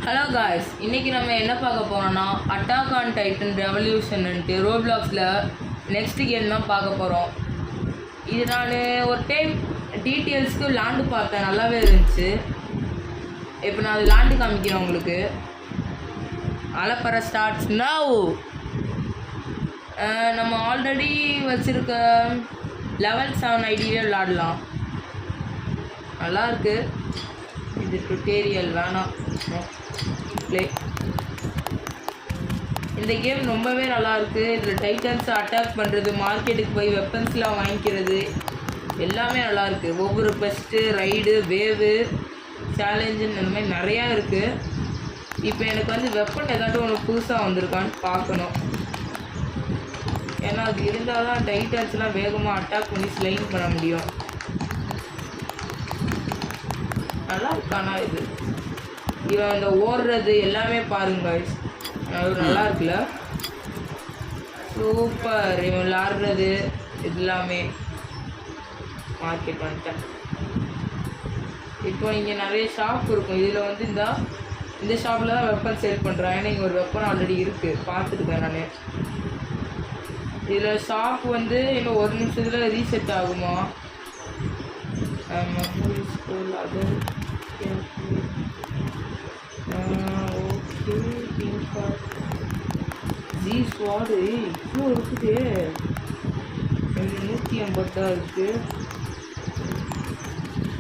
Hello guys, இன்றைக்கி நம்ம என்ன பார்க்க போகிறோம்னா அட்டாக் ஆன் டைட்டன் ரெவல்யூஷன்ட்டு ரோப்ளாக்ஸில் நெக்ஸ்ட் கேம் தான் பார்க்க போகிறோம். இது நான் ஒரு டைம் டீட்டெயில்ஸ்க்கு லாண்டு பார்த்தேன், நல்லாவே இருந்துச்சு. இப்போ நான் அது லாண்டு காமிக்கிறேன் உங்களுக்கு. அலப்பற ஸ்டார்ட்ஸ் நவ். நம்ம ஆல்ரெடி வச்சுருக்க லெவல் 7 ஐடியிலே விளாடலாம், நல்லாயிருக்கு. இது டுட்டோரியல் வேணாம், ப்ளே. இந்த கேம் ரொம்பவே நல்லாயிருக்கு. இதில் டைட்டன்ஸை அட்டாக் பண்ணுறது, மார்க்கெட்டுக்கு போய் வெப்பன்ஸ்லாம் வாங்கிக்கிறது எல்லாமே நல்லாயிருக்கு. ஒவ்வொரு பெஸ்ட்டு, ரைடு, வேவு, சேலஞ்சுன்னு இந்த மாதிரி நிறையா இருக்குது. இப்போ எனக்கு வந்து வெப்பன் ஏதாட்டும் ஒன்று புதுசாக வந்திருக்கான்னு பார்க்கணும். ஏன்னா அது இருந்தால் தான் டைட்டன்ஸ்லாம் வேகமாக அட்டாக் பண்ணி ஸ்லைன் பண்ண முடியும். நல்லா இருக்கானா இது? இவன் அந்த ஓடுறது எல்லாமே பாருங்க, நல்லா இருக்குல்ல, சூப்பர். இவன் விளாடுறது இது எல்லாமே. மார்க்கெட் வந்துட்டேன். இப்போ இங்கே நிறைய ஷாப் இருக்கும். இதில் வந்து இந்த ஷாப்பில் தான் வெப்பன் சேல் பண்ணுறான். ஏன்னா இங்கே ஒரு வெப்பன் ஆல்ரெடி இருக்குது, பார்த்துருக்கேன் நான். இதில் ஷாப் வந்து இன்னும் 1 நிமிஷத்தில் ரீசெட் ஆகுமா? ஸ்கூல் அது ஓகே. ஜி ஸ்வாடு இவ்வளோ இருக்குது, 180 தான் இருக்குது.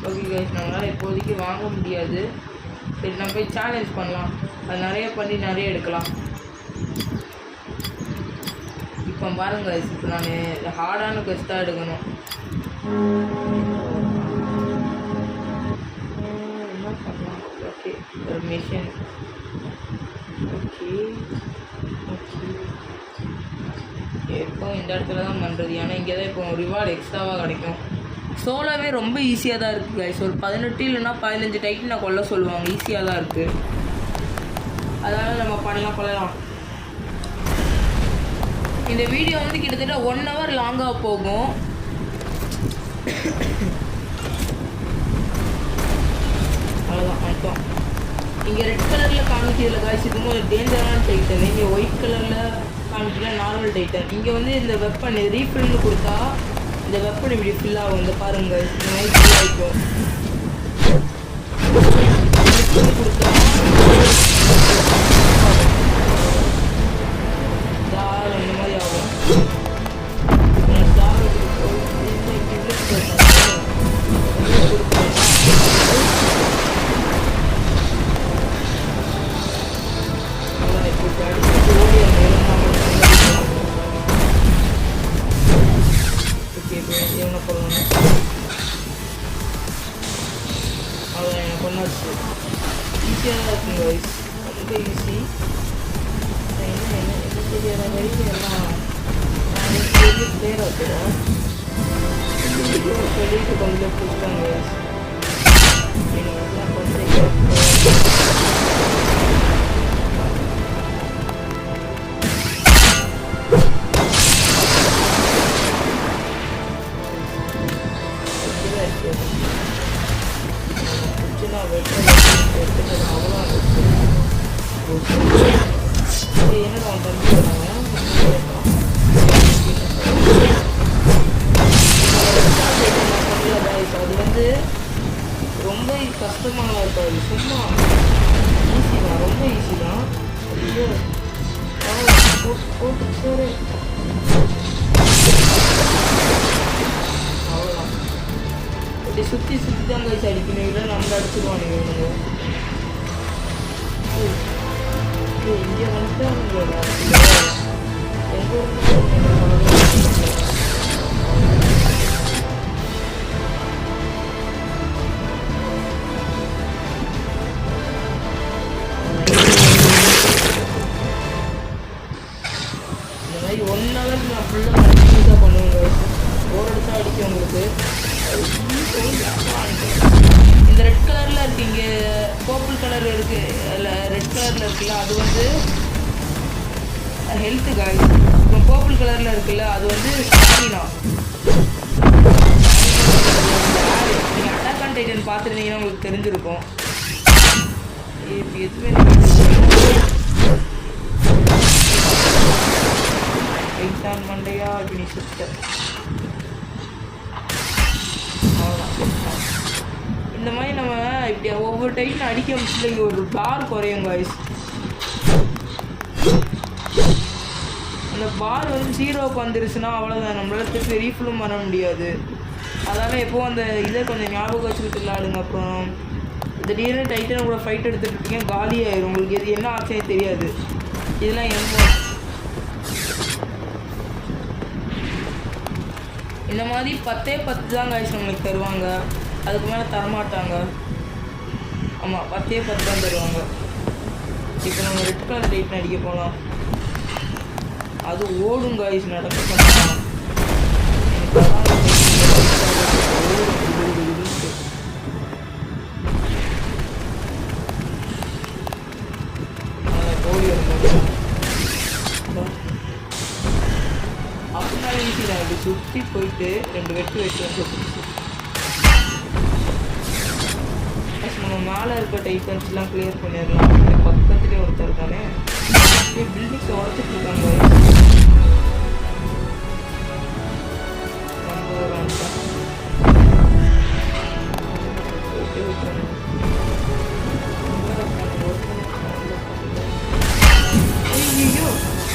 ஓகே கைஸ், நம்மளால் இப்போதைக்கு வாங்க முடியாது. சரி, நம்ம போய் சேலஞ்ச் பண்ணலாம். அது நிறைய பண்ணி நிறைய எடுக்கலாம். இப்போ பாருங்க கைஸ், இப்போ நான் ஹார்டான கொஸ்ட்டாக எடுக்கணும். ஓகே, ஒரு மிஷன். ஓகே ஓகே, எப்போ இந்த இடத்துல தான் பண்ணுறது. ஏன்னா இங்கே தான் இப்போ ரிவார்டு எக்ஸ்ட்ராவாக கிடைக்கும். சோலோவே ரொம்ப ஈஸியாக தான் இருக்குது கைஸ். ஒரு 18 இல்லைன்னா 15 டைட்டு நான் கொல்ல சொல்லுவாங்க. ஈஸியாக தான் இருக்குது, அதனால் நம்ம கொள்ளலாம். இந்த வீடியோ வந்து கிட்டத்தட்ட 1 hour லாங்காக போகும். அவ்வளோதான், மட்டும். இங்கே ரெட் கலரில் காமிக்கிறதுல காய்ச்சி இருக்கும்போது டேஞ்சரான டைட்டன், இங்கே ஒயிட் கலரில் காமிக்கல நார்மல் டைட்டன். இங்கே வந்து இந்த வெப்பன் ரீஃபில்னு கொடுத்தா இந்த வெப்பன் இப்படி ஃபில் ஆகும். இந்த பாருங்க, இந்த மாதிரி ஃபில் ஆகிக்கும். கொடுத்தா தால் அந்த மாதிரி ஆகும். ஈஸியாக தான் இருக்கும் கைஸ், ரொம்ப ஈஸி. என்ன தெரியாத வரைக்கும் எல்லாம் பிளேயர் ஆச்சுடும் சொல்லிட்டு கொஞ்சம் பிடிச்சாங்க கைஸ். எங்களுக்குலாம் கொஞ்சம் அது வந்து ரொம்ப கஷ்டமாக இருக்காது, சும்மா ஈஸி தான், ரொம்ப ஈஸி தான். ஐயோ போட்டு சரி, அவ்வளோதான். இப்படி சுற்றி தான் கைஸ் அடிக்கணும், இல்லை நம்ம அடிச்சிடுவானுங்க இவனுங்க. இங்கே வந்துட்டு அவங்களோட இந்த மாதிரி 1 hour நான் ஃபுல்லாக கண்டினியூஸாக பண்ணுவேன். போர் அடித்தா அடிக்கும் உங்களுக்கு. இந்த ரெட் கலரில் இருக்குது, இங்கே பர்பிள் கலர் இருக்குது, அதில் ரெட் கலரில் இருக்குல்ல அது வந்து ஹெல்த்து காய். இப்போ பர்பிள் கலரில் இருக்குல்ல அது வந்து ஸ்டாமினா. நீங்கள் அட்டாக் ஆன் டைட்டன் பார்த்துருந்தீங்கன்னா உங்களுக்கு தெரிஞ்சிருக்கும். இப்போ எதுவுமே டைட்டான் மண்டையா அப்படின்னு சுத்த அவ்வளோதான். இந்த மாதிரி நம்ம இப்படி ஒவ்வொரு டைட்டும் அடிக்க முடிச்சுல இங்கே ஒரு பார் குறையும் காய்ஸ். அந்த பார் வந்து 0க்கு வந்துருச்சுன்னா அவ்வளோதான், நம்மளால திருப்பி ரீஃபில்லும் பண்ண முடியாது. அதனால் எப்போவும் அந்த இதை கொஞ்சம் ஞாபகம் வச்சுக்கிட்டு விளாடுங்க. அப்புறம் திடீர்னு டைட்டனை கூட ஃபைட் எடுத்துகிட்டு இருக்கீங்க, காலியாயிரும். உங்களுக்கு எது என்ன ஆச்சே தெரியாது. இதெல்லாம் இந்த மாதிரி 10 தான் காய்ச்சி நம்மளுக்கு தருவாங்க, அதுக்கு மேலே தரமாட்டாங்க. ஆமாம் 10 தான் தருவாங்க. இப்போ நம்ம ரெட் கலர் டைட்டன் அடிக்க போகலாம். அது ஓடும் காய்ஸ், நடக்க பண்ணலாம். அப்படின்னால ஈஸி தான். இப்படி சுற்றி போயிட்டு 2 வெட்டு வந்து நம்ம மேலே இருக்க டைட்டன்ஸ்லாம் கிளியர் பண்ணிடலாம். பக்கத்துலேயே ஒருத்தர் தானே பில்டிங்ஸை உடச்சிட்டு இருக்காங்க. ஐயோ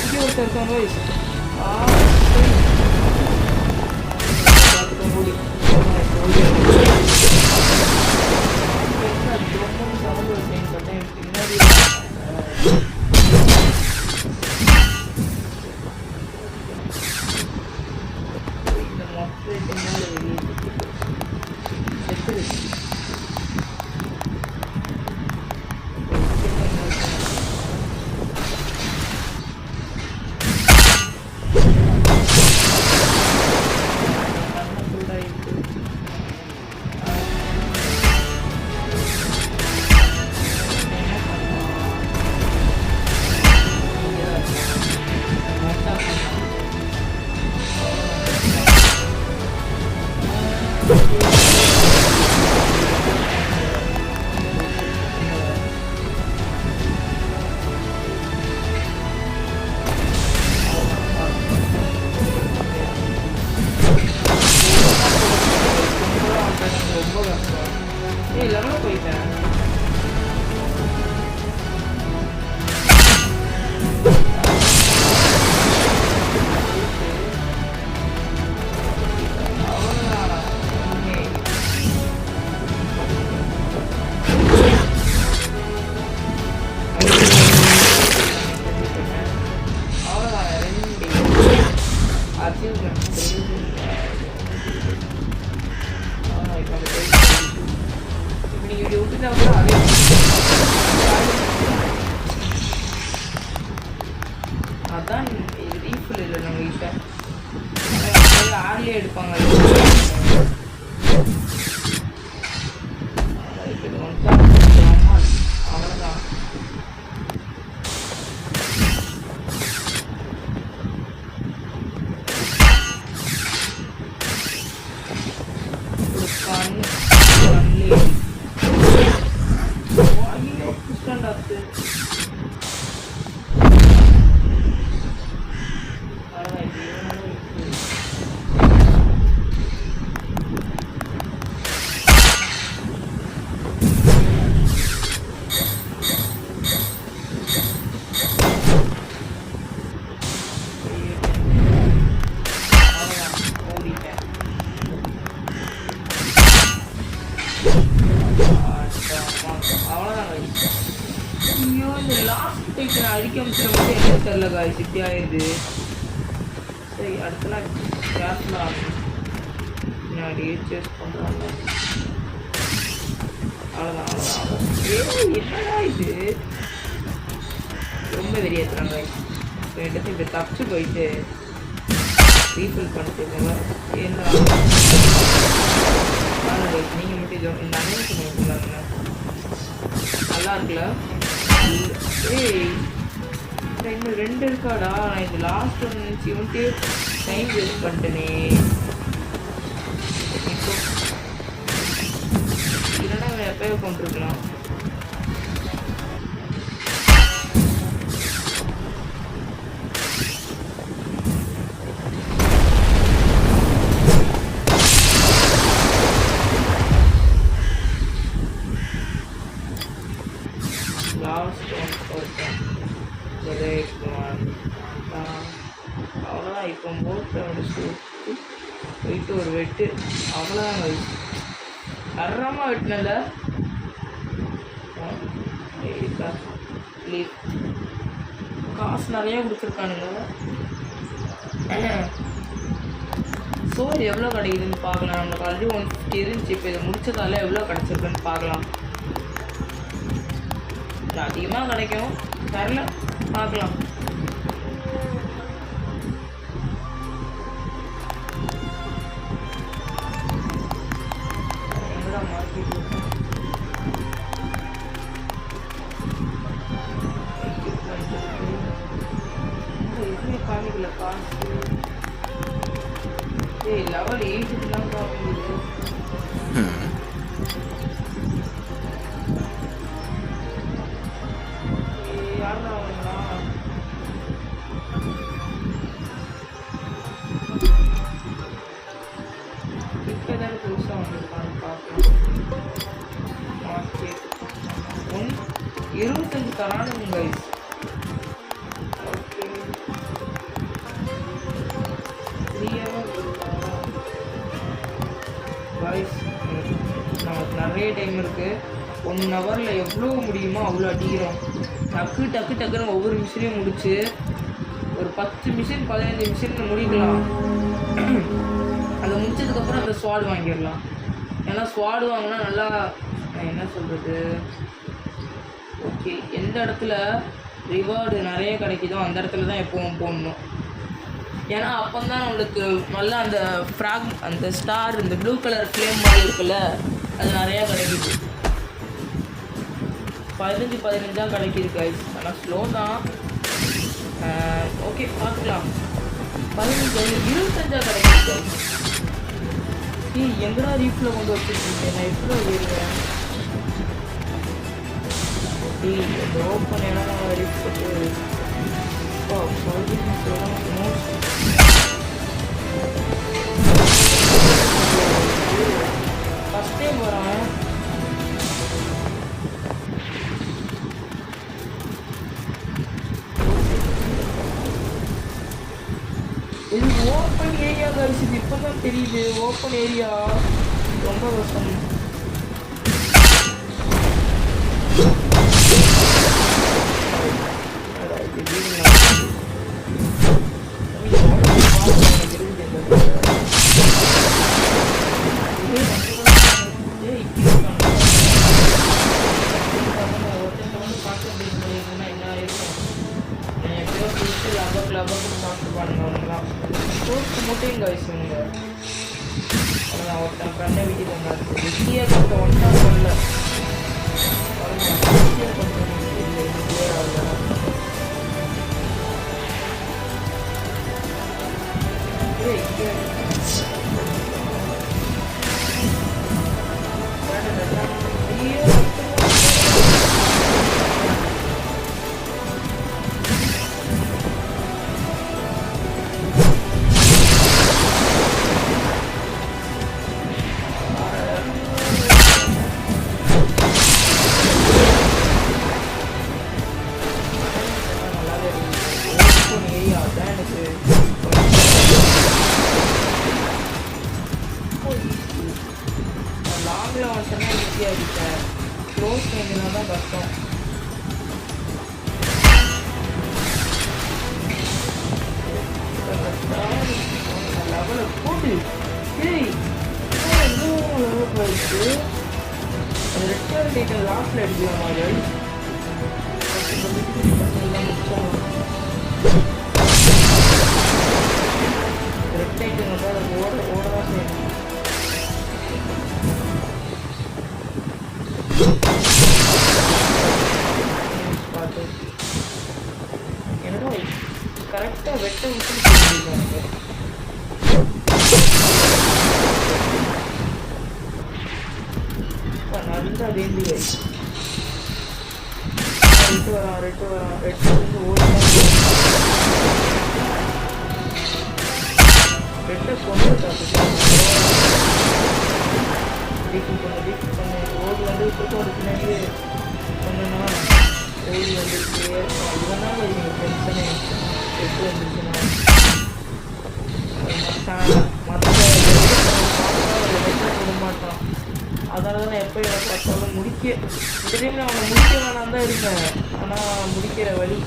இங்கே ஒருத்தர் இருக்காங்க வயசு மூடி பின்னாடி இந்த மொத்த வெளியே செத்துரு. லெவலில் போயிட்டேன். அதான் ரீஃபில் இல்லை நம்ம கிட்ட ஆர்லேயே எடுப்பாங்க. அவ்வளோதான். ஐயோ இந்த லாஸ்ட் டைட்டு நான் அடிக்க முடிச்சுட்டு மட்டும் என்ன தெரில காய்ஸ் இப்படி ஆயிடுது. சரி அடுத்தலாம் கேர்ஃபுல்லாக ஆகும். பின்னாடியே சேஸ் பண்ணுறாங்க. அவ்வளோதான். என்னடா இது ரொம்ப வெறியேற்றுறாங்க காய்ஸ். எடுத்து இப்படி தப்பிச்சு போயிட்டு ரீஃபில் பண்ணிட்டு என்ன கைஸ் நீங்கள் மட்டும் இது இந்த அனைத்து பண்ணுறாங்க நல்லா இருக்குல்ல. இன்னும் 2 இருக்காடா. நான் இது லாஸ்ட் ஒன்று நினச்சி வந்துட்டு டைம் வேஸ்ட் பண்ணிட்டேனே. இப்போ இல்லைன்னா எப்பயோ கொண்டிருக்கலாம். லாஸ்ட் ஒன் ஒருத்தன் அவ்வளோதான். இப்போ போட்டு முடிச்சு போயிட்டு ஒரு வெட்டு அவ்வளோதான். தரமாக வெட்டினல காசு நிறையா கொடுத்துருக்கானுங்க. சோறு எவ்வளோ கிடைக்குதுன்னு பார்க்கலாம். நம்மளுக்கு ஆல்ரெடி 150 இருந்துச்சு. இப்போ இதை முடிச்சதால எவ்வளோ கிடச்சிருக்குன்னு பார்க்கலாம். அதிகமாக கிடைக்கும், தரல பார்க்கலாம். எங்கடா மார்க்கெட் எதுவுமே காமிக்கல காசு. லெவல் 8 தான் காமிக்குது. யாரா அவங்களா? இப்போ ஏதாவது புதுசாக வந்துருக்கான்னு பார்க்கலாம். மார்க்கெட் 25 தரானுங்க கைஸ். Okay, 3 hours guys. நமக்கு நிறைய டைம் இருக்குது. 1 ஹவரில் எவ்வளோ முடியுமோ அவ்வளோ அடிக்கிறோம். டக்கு டக்கு டக்குன்னு ஒவ்வொரு மிஷினையும் முடிச்சு ஒரு 10 மிஷின் 15 மிஷின் முடிக்கலாம். அதை முடிச்சதுக்கப்புறம் அந்த ஸ்வாடு வாங்கிடலாம். ஏன்னா ஸ்வாடு வாங்கினா நல்லா என்ன சொல்கிறது, ஓகே, எந்த இடத்துல ரிவார்டு நிறைய கிடைக்குதோ அந்த இடத்துல தான் எப்பவும் போடணும். ஏன்னா அப்போ தான் நம்மளுக்கு நல்லா அந்த அந்த ஸ்டார், இந்த ப்ளூ கலர் ஃப்ளேம் மாதிரி இருக்குல்ல, அது நிறையா கிடைக்குது. 15 கிடைக்கிது கைஸ். ஆனால் ஸ்லோ தான். ஓகே, பார்த்துக்கலாம். 25 கிடைக்குது கைஸ். எங்கடா ரீஃபில் கொண்டு வச்சுருக்கீங்க? நான் எவ்வளோ ஏறுவேன்? ஓப்பன் இடம் ரீஃப் போட்டு ஃபஸ்ட் டைம் வரேன். இது ஓப்பன் ஏரியா கைஸ். இது இப்போ தான் தெரியுது. ஓப்பன் ஏரியா ரொம்ப கஷ்டம். மூட்டையும் கைஸ் இவங்க அவ்வளோதான். ஒருத்தன் கண்ணை வீட்டில் வந்தாரு. விக்கியை கொஞ்சம் ஒன்றா சொல்ல விக்கியை கொஞ்சம் லாங்கில் வந்துட்டோன்னா ஈஸியாக இருக்கு. க்ளோஸ் ரேஞ்சினா தான் கஷ்டம். லெவலை போட்டு லெவல் போயிடுச்சு. அது ரெட் டேட்டர் லாஸ்ட்டில் அடிக்கிற மாதிரி ரெட் டேட்டர் வந்து அதை ஓட தான் செய்யணும். என்னடா கரெக்டாக வெட்ட விட்டு சொல்லியிருக்காங்க. நல்லா வேண்டி ரெட்டு வரான் ரெட்டு வந்து ஓடுதான். ரெட்டை கொண்டு டீஃபன் பண்ணு ஓடு வந்து பின்னாடியே சொன்னா வந்துருக்கு. அதுதான் தான் எனக்கு பிரச்சனை. எப்படி இருந்துச்சுன்னா மற்ற விட மாட்டான். அதனால தான் எப்போ எனக்கு பார்த்தாலும் இந்த டைமில் அவனை முடிக்க வேணாம் தான் இருந்தேன். ஆனால் முடிக்கிற வழி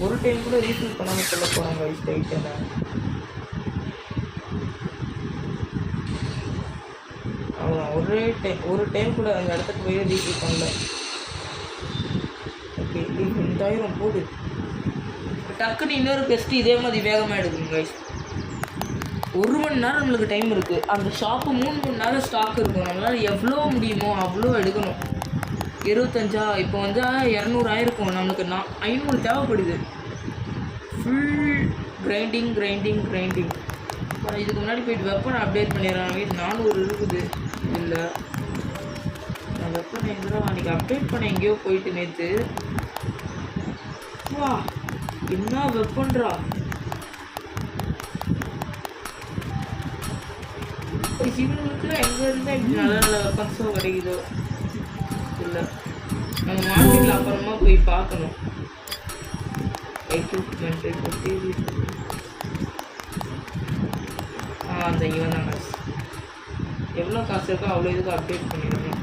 ஒரு டைம் கூட ரீஃபில் பண்ணாமல் சொல்ல போகிறாங்க. டைட்டனை அவன் ஒரு டைம் கூட அந்த இடத்துக்கு போய் ரீஃபில் பண்ணல. ஓகே, 2000 போடு. டக்குன்னு இன்னொரு டெஸ்ட்டு இதே மாதிரி வேகமாக எடுக்கணும் கைஸ். 1 மணி நேரம் நம்மளுக்கு டைம் இருக்குது. அந்த ஷாப்பு 3 மணி நேரம் ஸ்டாக் இருக்கும். நம்மளால் எவ்வளோ முடியுமோ அவ்வளோ எடுக்கணும். 25 இப்போ வந்து 200 ஆயிருக்கும். நம்மளுக்கு 500 தேவைப்படுது. Full grinding. இதுக்கு முன்னாடி போய்ட்டு வெப்பன் அப்டேட் பண்ணிடுறாங்க. இது 400 இருக்குது. இல்லை நான் வெப்பன் எங்கேயோ அன்றைக்கி அப்டேட் பண்ண எங்கேயோ போயிட்டு நேற்று. வா என்ன வெப்பன்றா. இவங்களுக்குலாம் எங்கே இருந்தால் இப்படி நல்ல நல்ல வெப்பன்ஸோ கிடைக்குதோ இல்லை. நம்ம மார்க்கெட்டில் அப்புறமா போய் பார்க்கணும். எக்யூப்மெண்ட்டு அந்த இவன் தான் காசு. எவ்வளோ காசு இருக்கோ அவ்வளோ இதுக்கு அப்டேட் பண்ணிடணும்.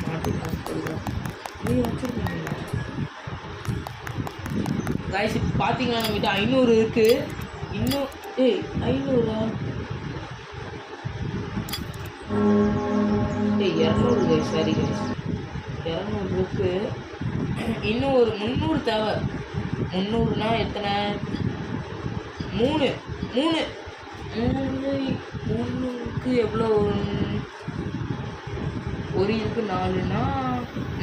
மாட்டு காசு கொடுக்கலாம். நீங்கள் வச்சுருக்கீங்களா காய்ஸ்? இப்போ பார்த்தீங்கன்னா நம்மகிட்ட 500 இருக்குது. இன்னும் 500 200 கைஸ். சாரி கைஸ், 200 இருக்குது. இன்னும் ஒரு 300 தேவை. 300னா எத்தனை? 3க்கு எவ்வளோ? ஒரு இதுக்கு 4னா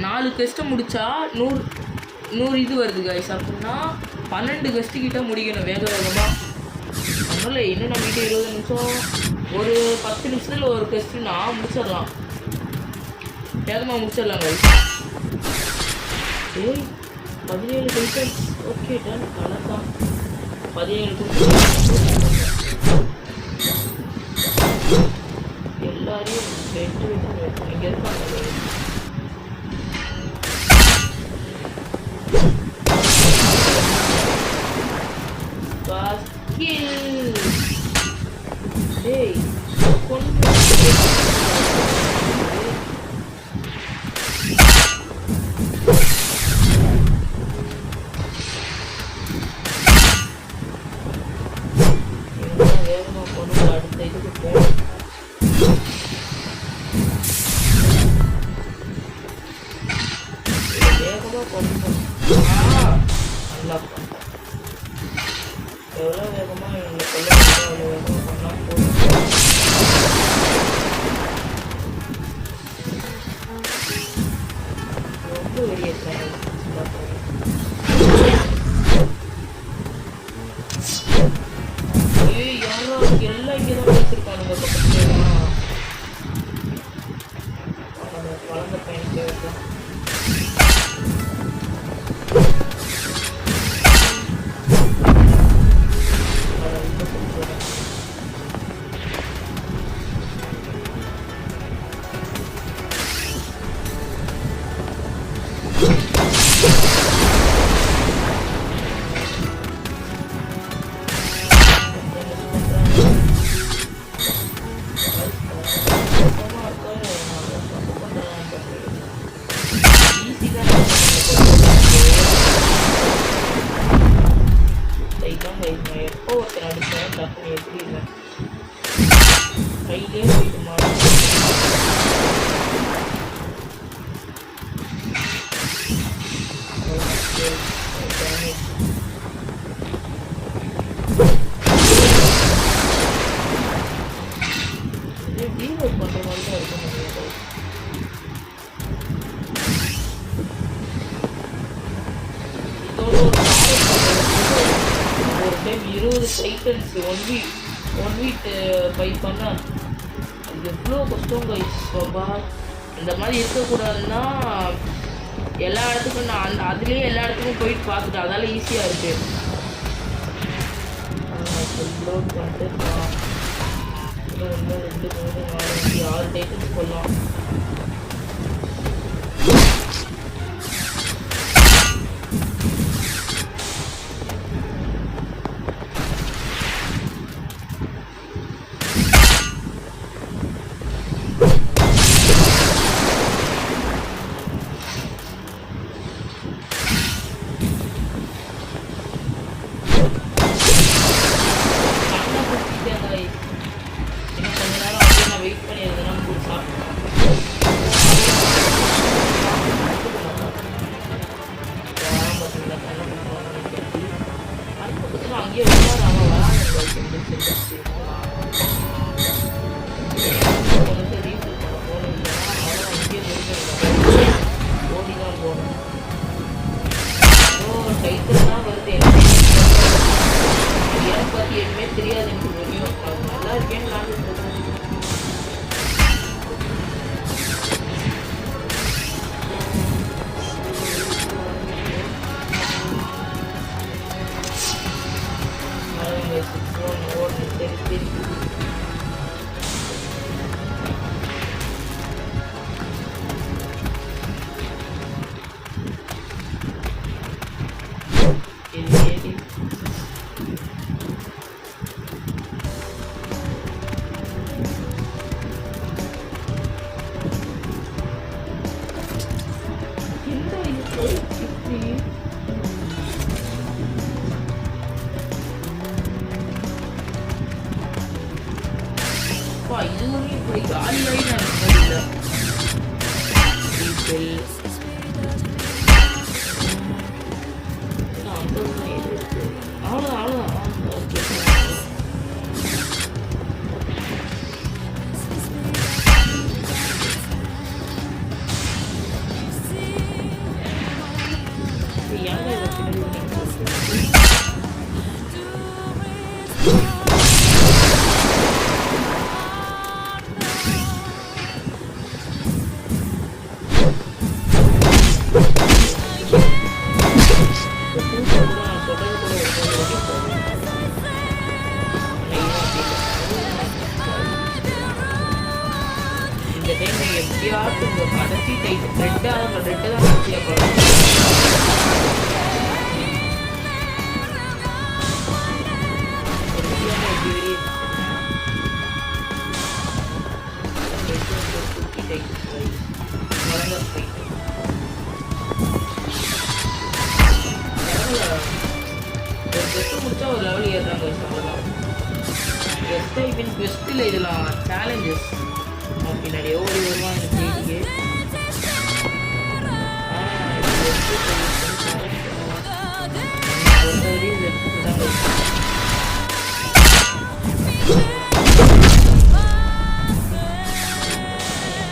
4 கெஸ்ட்டை முடித்தா 100 இது வருது கைஸ். அப்படின்னா 12 கெஸ்ட்டு கிட்ட முடிக்கணும் வேகமாக. அதனால் இன்னும் நம்மகிட்ட 20 நிமிஷம், ஒரு 10 நிமிஷத்தில் ஒரு கெஸ்ட்டுனா முடிச்சிடலாம். வேகமாக முடிச்சிடலாம் கைஸ். 17 டைட்டன்ஸ். Okay done. கணக்காக 17 எல்லாரையும் இங்கே இருப்பாங்க. எவ்வளோ வேகமாக எங்களை கொள்ள அவ்வளோ வேகமாக பண்ணால் போதும். ரொம்ப வெளியேற்றாங்க. யாரோ எல்லாம் இங்கே தான் வச்சுருக்கானுங்க. பக்கத்தில் வளர்ந்த பையன் தேவைதான். எப்போ ஒருத்தர் அடித்தேன் டக்குனு எப்படி இல்லை கையிலே போயிட்டு மாட்டேன். டீலோட் பண்ணுற மாதிரி தான் இருக்க முடியாது. இதோட ஒரு time 20 titans one week buy பண்ணால் அது எவ்வளோ கஷ்டம் கைஸ். இந்த மாதிரி இருக்கக்கூடாதுன்னா எல்லா இடத்துக்கும் நான் அதுலேயே எல்லா இடத்துக்கும் போயிட்டு பார்த்துட்டு அதனால ஈஸியாக இருக்குது. லோட் பண்ணிட்டு ஒன்று 2 3 4 5 6 டைட்டன்ஸ் போடலாம். வெயிட் பண்ணி எதுனா கூட சாப்பிட்டு அங்கேயே வராது. அவன் வராங்க ரீஃபில் பண்ண போகணும். இல்லைன்னா அவன் அங்கேயே ஓடி தான் போகணும். டைட்டில் தான் வருது. எனக்கு பற்றி எதுவுமே தெரியாது. எனக்கு தெரியும் அது நல்லா இருக்கேன்னு விளாண்டுட்டு இருக்கேன். இதுவரையும் இப்படி காலியாகி நான் இருந்ததில்லை. அவ்வளோதான். ஓகே எப்படியாவது இந்த கடைசி டைட்டு ரெட்டு தான் கடைசியாக போகிறோம். ஒரு பெஸ்ட்டு முடிச்சா ஒரு லெவல் ஏறுறாங்க. அவ்வளோதான். பெஸ்ட்டு மீன் பெஸ்ட்டில் இதெல்லாம் சேலஞ்சஸ் பின்னாடி ஓடி வருவான் எனக்கு வீட்டுக்கு.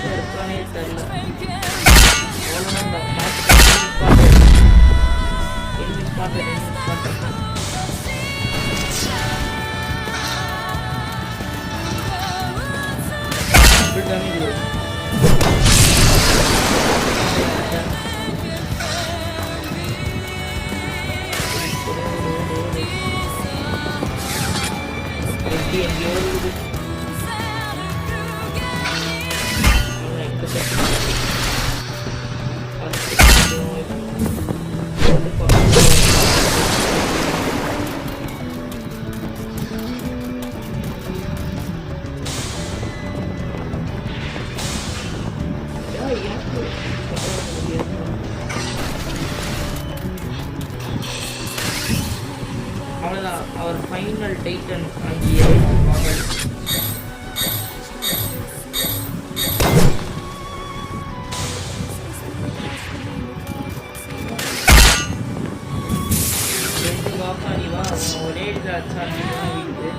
இருக்கானே தெரியல. அவ்வளோதான். அவர் ஃபைனல் டைட்டன் வாங்கிய வாங்கல். ரெண்டு வாக்காணி வா ஒரே இடத்துல அச்சாணி வாங்கிட்டு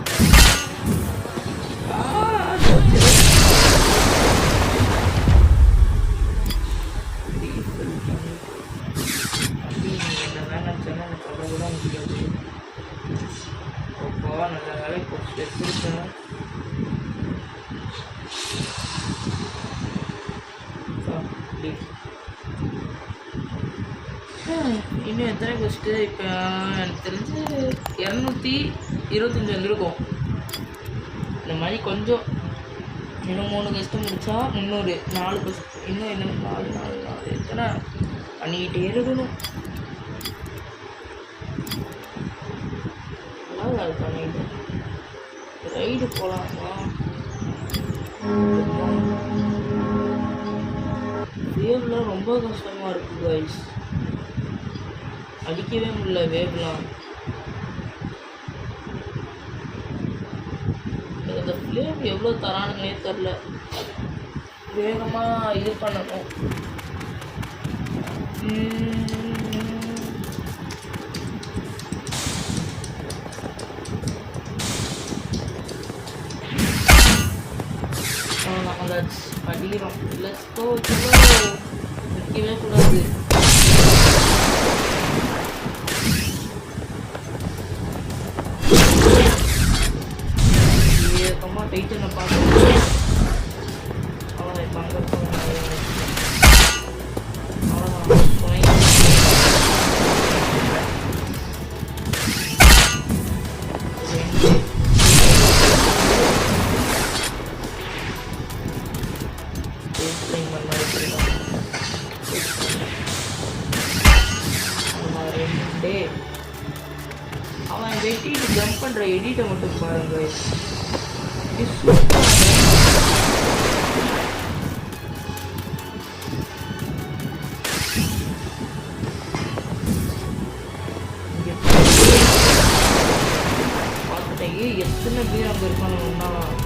நல்ல வேலை கொடுத்தேன். இன்னும் எத்தனை கொஸ்ட்டு இப்போ எனக்கு தெரிஞ்சு 225 வந்திருக்கும். இந்த மாதிரி கொஞ்சம் இன்னும் 3 கஸ்ட்டு முடித்தா 300, 4 கஸ்ட் இன்னும் என்ன 4 எத்தனை பண்ணிக்கிட்டே இருக்கணும். நல்லா அது பண்ணிட்டு ரைடு போகலாமா? வேவ்லாம் ரொம்ப கஷ்டமாக இருக்குது கைஸ், அடிக்கவே முடியல வேவ்லாம். இந்த ஃப்ளேம் எவ்வளோ தரானுங்களே தெரில, வேகமாக இது பண்ணணும். அடிக்கிறோம். லெட்ஸ் கோ, நிற்கவே கூடாது. ஏக்கமாக டைட்டனை பார்க்கணும். அவனை பங்க அவன் வெட்டிட்டு ஜம்ப் பண்ணுற எடிட்டை மட்டும் பாருங்க. பார்த்துட்டேன் எத்தனை பேர் அங்கே இருக்காங்க ஒன்றாலும்.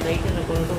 ரைட்டில் கொண்டு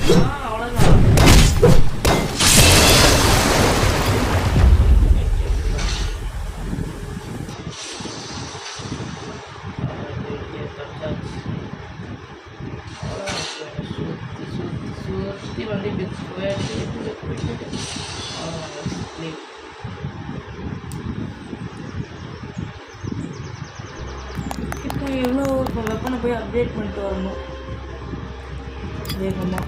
அவ்வளோதான். சுற்றி வந்து இப்படி போயாச்சு. இப்போ எவ்வளோ இப்போ வெப்பனை போய் அப்டேட் பண்ணிட்டு வரணும் வேகமாக.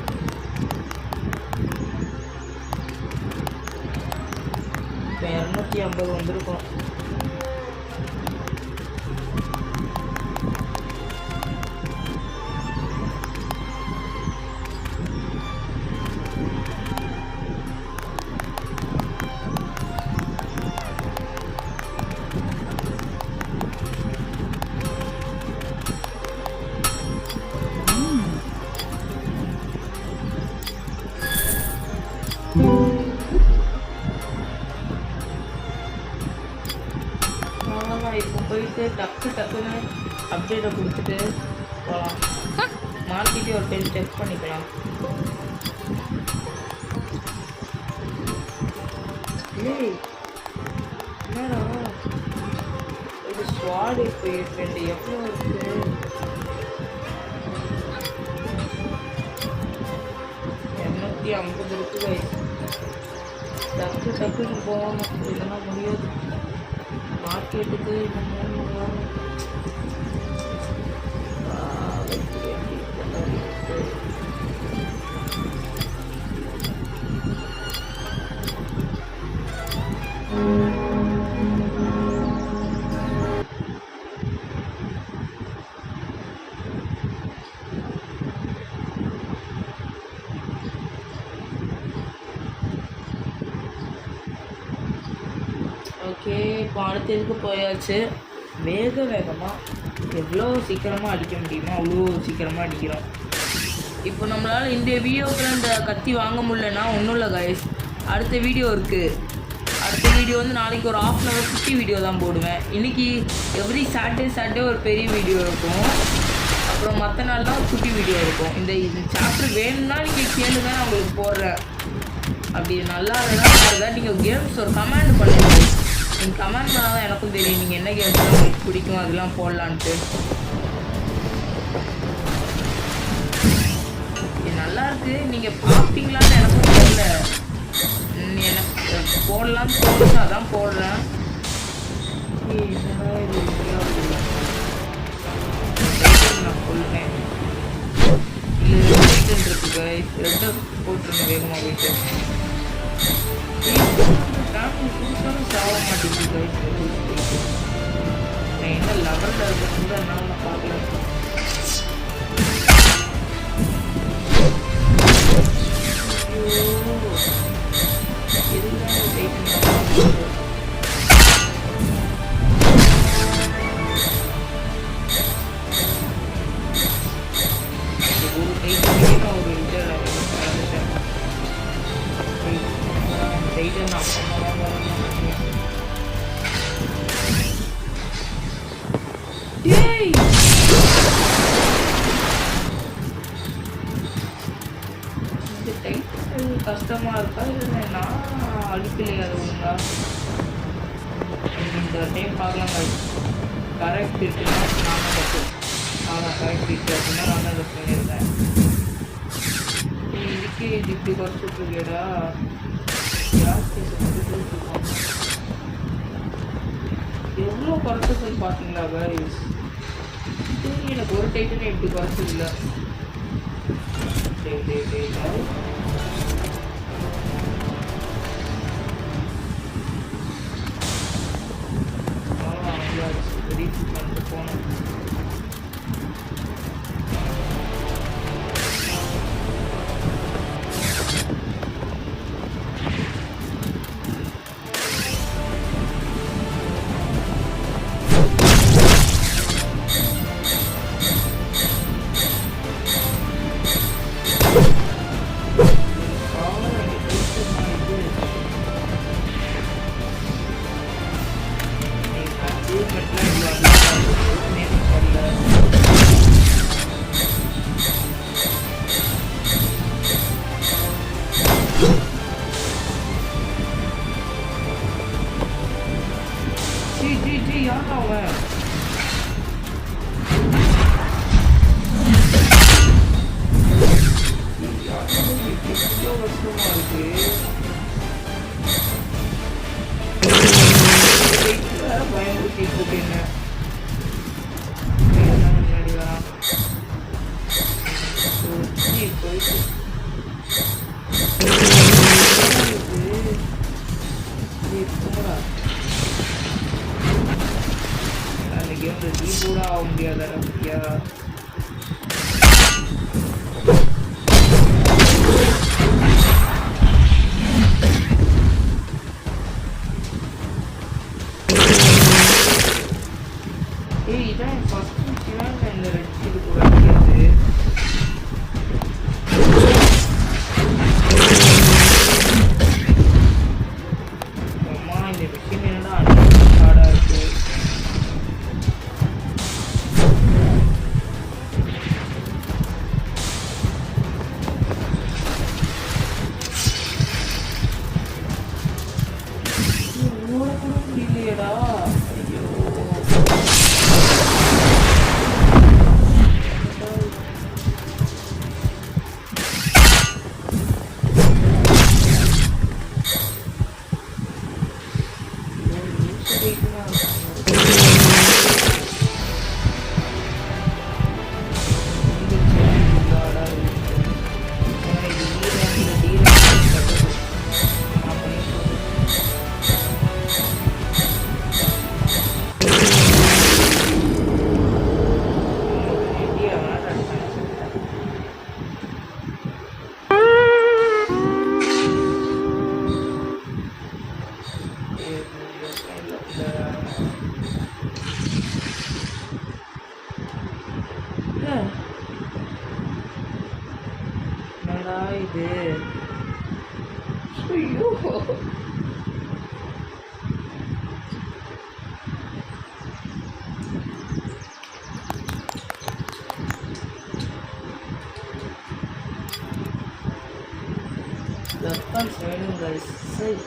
இப்போ 250 வந்திருக்கோம். அவ்வளோதான். இப்போ போயிட்டு டக்குன்னு அப்டேட்டை கொடுத்துட்டு போகலாம். மார்க்கெட்டே ஒரு டைம் செக் பண்ணிக்கலாம். ஏய் என்னடா இது ஸ்வாட் இப்போ 2 எவ்வளோ இருக்குது? 250 இருக்குது guys. டக்குன்னு போகணும், இல்லைன்னா முடியாது. மார்க்கெட்டுக்கு ஓகே. இப்போ அடுத்ததுக்கு போயாச்சு. வேகமாக எவ்வளோ சீக்கிரமாக அடிக்க முடியுமோ அவ்வளோ சீக்கிரமாக அடிக்கிறோம். இப்போ நம்மளால் இந்த வீடியோக்குள்ள இந்த கத்தி வாங்க முடியலன்னா ஒன்றும் இல்லை கைஸ், அடுத்த வீடியோ இருக்குது. அடுத்த வீடியோ வந்து நாளைக்கு ஒரு 1/2 hour குட்டி வீடியோ தான் போடுவேன். இன்றைக்கி எவ்ரி சாட்டர்டே ஒரு பெரிய வீடியோ இருக்கும். அப்புறம் மற்ற நாள் தான் குட்டி வீடியோ இருக்கும். இந்த சாப்டர் வேணும்னா நீங்கள் கேளுங்க, நான் உங்களுக்கு போடுறேன். அப்படி நல்லா இல்லைன்னா நீங்கள் கேம்ஸ் ஒரு கமெண்ட் பண்ணுங்கள். நீங்கள் கமெண்ட் பண்ணால் தான் எனக்கும் தெரியும் நீங்கள் என்ன கேம்ஸ் உங்களுக்கு பிடிக்கும், அதெல்லாம் போடலான்ட்டு. இது நல்லாயிருக்கு, நீங்கள் பார்ப்பீங்களான்னு எனக்கும் தெரியல. எனக்கு போடலான்னு தோணுச்சு, அதான் போடுறேன். என்னடா இது நான் சொல்லுவேன். இல்லை இருக்கு கைஸ், ரெட்டை போட்டுருங்க வேகமாக போயிட்டு. சாக மாட்டேங்குது கைஸ். நான் என்ன லெவலில் இருக்கிறது அதனால நான் பார்க்கல. கஷ்டமாக இருக்கா இல்லை நான் அடிக்கலையா? அது ஒழுங்கா இந்த டைம் பார்க்கலாம். கரெக்ட் இருக்குன்னா நான் கரெக்ட் இருக்கு அப்படின்னா நான் அதை பண்ணியிருந்தேன். இதுக்கே இது இப்படி குறைச்சிட்ருக்கேடா. எவ்வளோ குறைச்ச சொல்லி பார்த்தீங்களா கைஸ்? சரி, எனக்கு ஒரு டைட்டுன்னு எப்படி குறைச்சதில்லை. போனோம். என்னடா இது? ஐயோ வெப்பன்ஸ் வேணும் கைஸ். சரி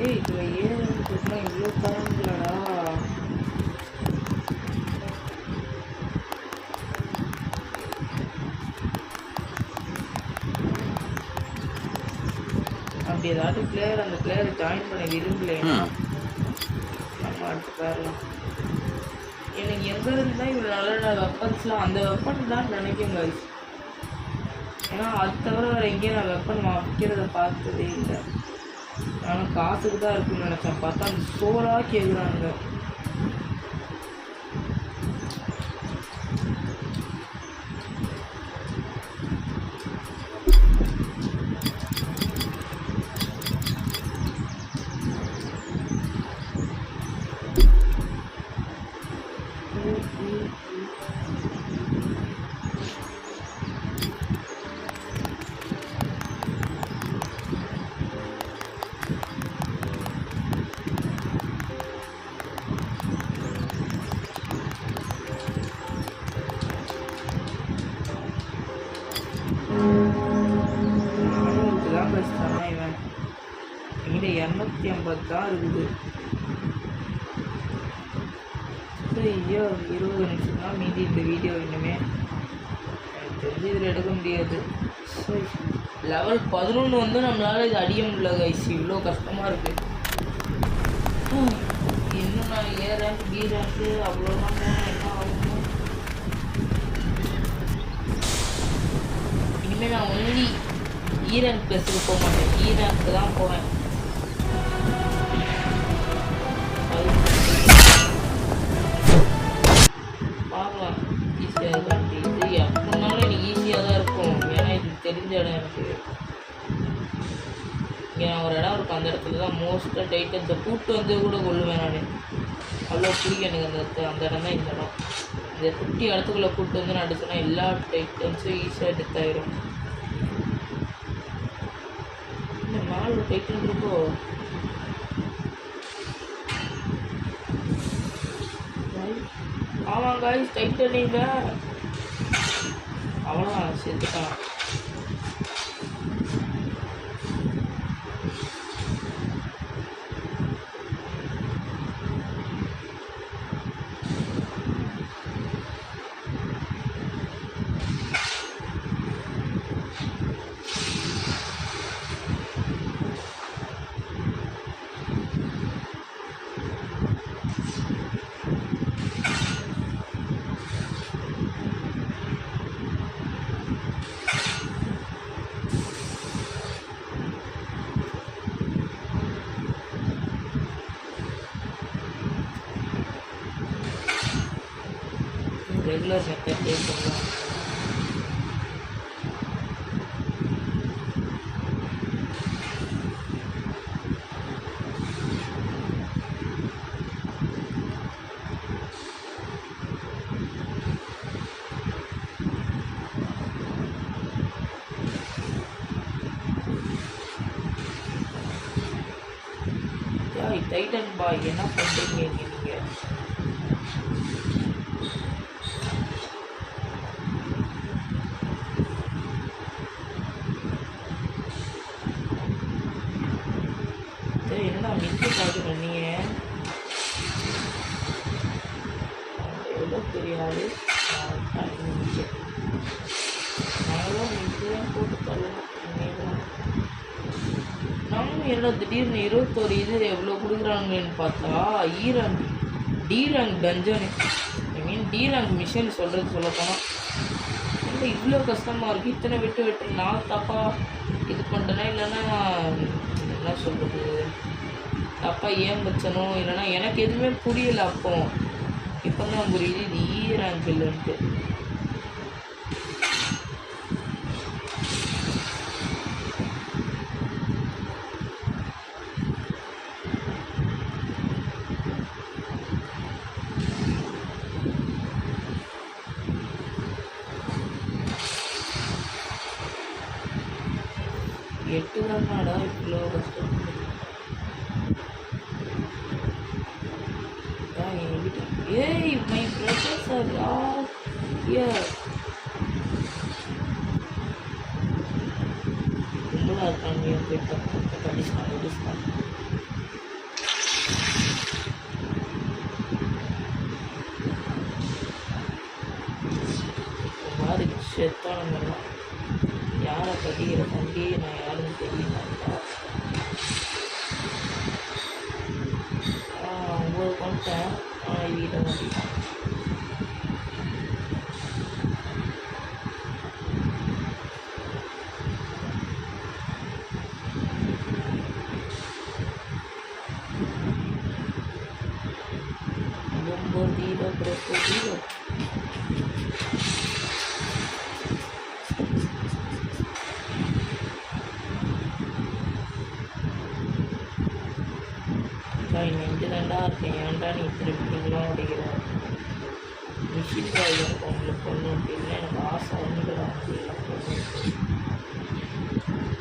ஏய் இதுல ஏறதுக்குன்னா இவ்வளோ தரங்களடா. அப்படி ஏதாவது பிளேயர் அந்த பிளேயரை ஜாயின் பண்ண விரும்பலைன்னா நம்ம அடுத்து பேரலாம். எனக்கு எங்கேருந்து தான் இவ்வளோ நல்ல வெப்பன்ஸ்லாம் அந்த வெப்பன் தான் நினைக்கும் guys. ஏன்னா அது தவிர வேறு எங்கேயும் நான் வெப்பன் வைக்கிறத பார்த்ததே இல்லை. நானும் காசுக்கு தான் இருக்குன்னு நினச்சேன். பார்த்தா அந்த சோலாக கேட்குறாங்க. இவன் எங்கிட்ட 250 தான் இருக்குது. ஐயோ 20 நிமிஷம் தான் மீதி இந்த வீடியோ. இன்னுமே எனக்கு தெரிஞ்சு இதில் எடுக்க முடியாது. லெவல் 11 வந்து நம்மளால் இது அடிய முடியல கைஸ். இவ்வளோ கஷ்டமாக இருக்குது. இன்னும் நான் ஏ ரேங்க் பி ரேங்க்கு அவ்வளோதான் என்ன ஆகும். இனிமேல் நான் ஒன்லி E ரேங்க் ப்ளஸுக்கு போக மாட்டேன். E ரேங்க்கு தான் போவேன். பார்க்கலாம் ஈஸியாக இருக்கான். இது எப்படினாலும் எனக்கு ஈஸியாக தான் இருக்கும். ஏன்னா இது தெரிஞ்ச இடம் எனக்கு. இங்கே நான் ஒரு இடம் இருக்கும். அந்த இடத்துல தான் மோஸ்ட்டாக டைட்டன்ஸை கூப்பிட்டு வந்து கூட கொள்ளுவேன் நான். அவ்வளோ பிடிக்கும் எனக்கு அந்த இடம் தான். இந்த இடம் இந்த குட்டி இடத்துக்குள்ளே கூப்பிட்டு வந்து நான் அடிச்சேன்னா எல்லா டைட்டன்ஸும் ஈஸியாக டெத் ஆகிடும். நாலு டைட்டன் இருக்கோ. ஆமாம் காய்ஸ் டைட்டன் இல்லை. அவ்வளோதான் செத்துட்டான். ரெகுலர் மெத்தட் யூஸ் பண்ணலாம். டைட்டன் பாய் என்ன பண்ணுறீங்க நீங்கள்? என்னடா மிஞ்சி பார்க்குறேன் நீங்கள்? எவ்வளோ பெரிய ஆள் நாங்களும் மிஞ்சிதான் போட்டு தள்ளணும். நானும் என்ன திடீர்னு 21 இது எவ்வளோ கொடுக்குறாங்கன்னு பார்த்தா டி ரேங்க் டஞ்சனு டி ரேங்க் மிஷன் சொல்கிறது சொல்லப்போனால் இல்லை இவ்வளோ கஷ்டமாக இருக்குது. இத்தனை விட்டு நான் தப்பாக இது பண்ணிட்டேன்னா இல்லைன்னா என்ன சொல்கிறது தப்பாக ஏன் வச்சனோ இல்லைன்னா எனக்கு எதுவுமே புரியலை. அப்போ இப்போ தான் புரியுது இது ரேங்க் இல்லைன்ட்டு. 8 தானாடா இவ்வளோ கஷ்டம். ஏய் my brothers are all here. கும்பலாக இருக்காங்க போயிட்டு டிஸ்கவுண்ட் மாதிரி செத்தான மாதிரிலாம் யாரை கட்டிக்கிற தம்பி நான் யாருன்னு தெரியல. உங்களுக்கு கொண்டேன் வீட்டை மாட்டிட்டான். ரொம்ப தீப பிரசோ தீப நெஞ்சு தாண்டா இருக்கேன். ஏன்டா நீ திருப்பிங்களாம் அடிக்கிற மிஷின் காயில் உங்களுக்கு பொண்ணு அப்படின்னா எனக்கு ஆசை வந்துடா.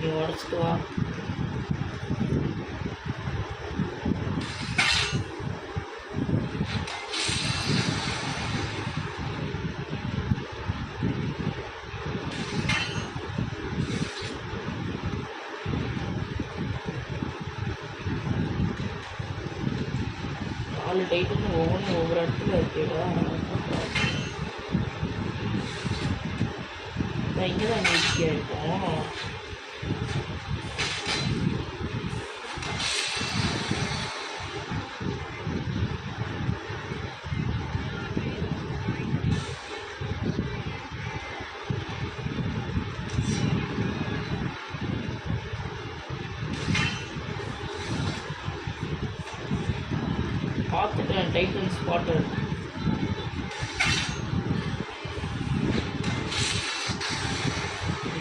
நீ உடச்சிட்டு வா. நாலு டைட்டுன்னு ஒவ்வொன்றும் ஒவ்வொரு இடத்துல இருக்கேடா. நான் இங்கே தான் நீட்டியாக இருக்கும். பார்த்துட்டேன் டைட்டன் ஸ்பாட்டர்.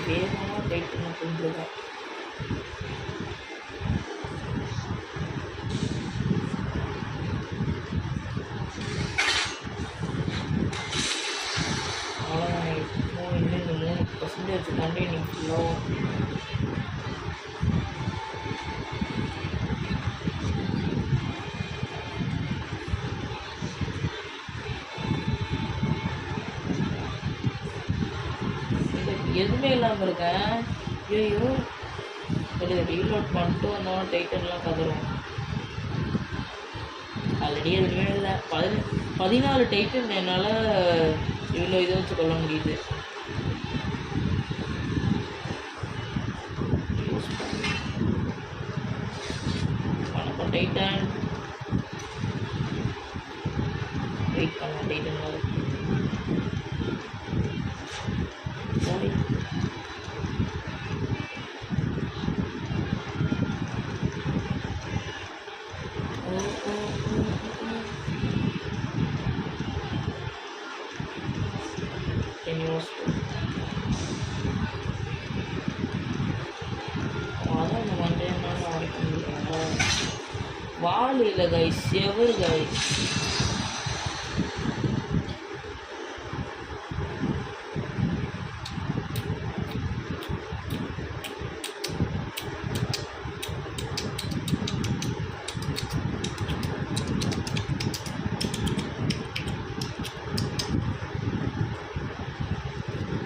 வேகமாக டைட்டன் கொண்டுதான். அவ்வளோதான். இன்னும் 3% தாண்டி இன்னைக்கு ஃபுல்லாக எதுவுமே இல்லாமல் இருக்கேன். ஐயோ ரீலோட் பண்ணிட்டு வந்தோம். டைட்டன்லாம் கதறும். ஆல்ரெடி எதுவுமே இல்லை. 14 டைட்டன் என்னால் இவ்வளோ இதை வச்சு கொள்ள முடியுது. வணக்கம் டைட்டன். வெயிட் பண்ண டைட்டன் வரும். சாரி அதான் இந்த மண்டையனால உடைக்க முடியல. வால் இல்லை கைஸ், எவர் கைஸ்.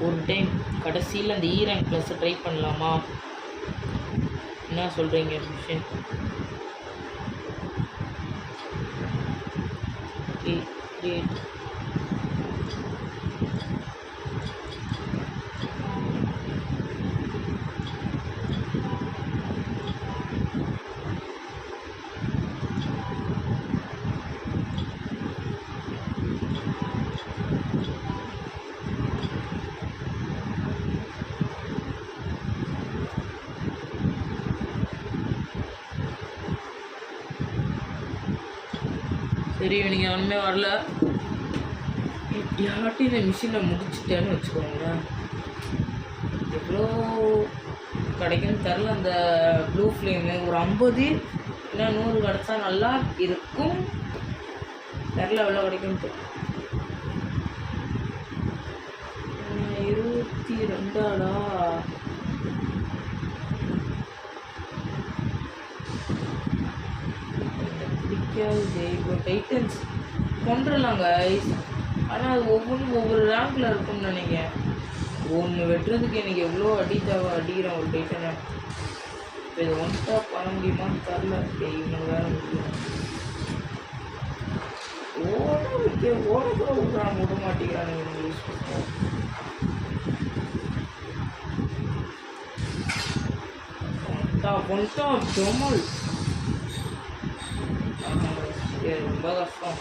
ஒரு டைம் கடைசியில் அந்த ரேங்க் ப்ளஸ்ஸை ட்ரை பண்ணலாமா? என்ன சொல்கிறீங்க மிஷன்? சரி நீங்கள் ஒன்றுமே வரல. எப்படியாட்டி இந்த மிஷினை முடிச்சுட்டேன்னு வச்சுக்கோங்களேன். எவ்வளோ கிடைக்குன்னு தெரில. அந்த ப்ளூ ஃப்ளேமு ஒரு 50 இல்லை 100 கிடச்சா நல்லா இருக்கும். தெரில எவ்வளோ கிடைக்கும்ட்டு. 22ஆடா. கிடைக்காது. இப்போ டைட்டன்ஸ் கொண்டுடலாம் கைஸ். ஆனால் அது ஒவ்வொன்றும் ஒவ்வொரு ரேங்கில் இருக்கும்னு நினைக்கிறேன். ஒன்று வெட்டுறதுக்கு எனக்கு எவ்வளோ அடிக்கிறேன் ஒரு டைட்டனை. இப்போ இதை ஒன் டாப் பண்ண முடியுமான்னு தெரில. இவனுக்கு வேறு முடியும். ஓட கூட விட்றான், விட மாட்டேங்கிறான். இவங்க யூஸ் பண்ணுவோம். ஒன் டாப் ஜொமல் ரொம்ப கஷ்டம்.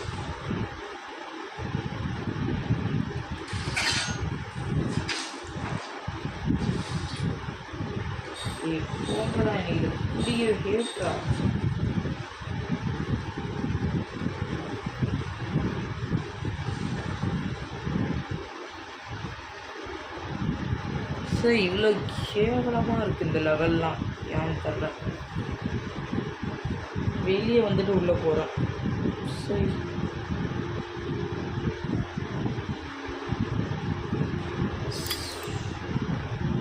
போங்கடா, எனக்கு புரிய கேட்டா. சார் இவ்வளோ கேவலமாக இருக்குது இந்த லெவல்லாம். ஏன்னு தெரில. வெளியே வந்துட்டு உள்ளே போகிறேன். சரி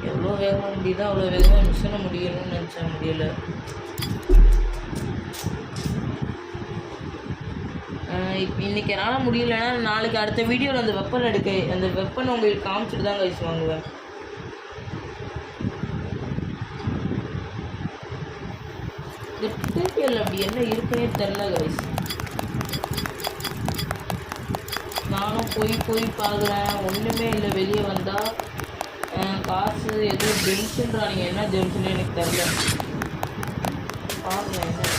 எவ்வளோ வேகமாக முடியுதோ அவ்வளோ வேகமாக மிஷினை முடியணும்னு நினச்சா முடியலை. இப்போ இன்றைக்கி என்னால் முடியலைன்னா நாளைக்கு அடுத்த வீடியோவில் அந்த வெப்பன் உங்களுக்கு காமிச்சிட்டு தான் கைஸ் வாங்குவேன். டியூட்டோரியல் அப்படி என்ன இருக்குன்னே தெரில கைஸ். நானும் போய் பார்க்குறேன், ஒன்றுமே இல்லை. வெளியே வந்தால் காசு எதுவும் ஜெம்ஸுன்றாங்க. என்ன ஜெம்ஸுன்னு எனக்கு தெரில. பாருங்க என்ன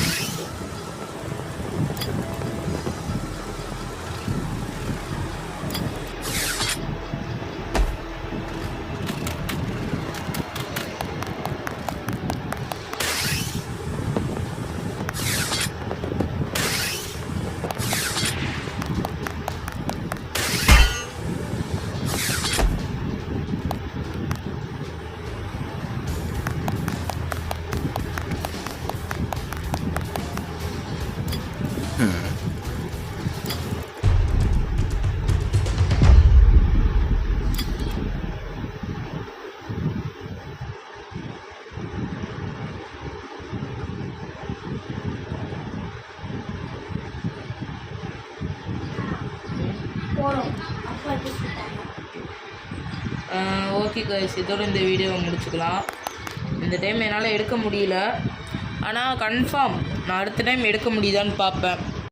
ஓகே கைஸ், இதோட இந்த வீடியோவை முடிச்சுக்கலாம். இந்த டைம் என்னால் எடுக்க முடியல. ஆனால் கன்ஃபார்ம் நான் அடுத்த டைம் எடுக்க முடியுதான்னு பார்ப்பேன்.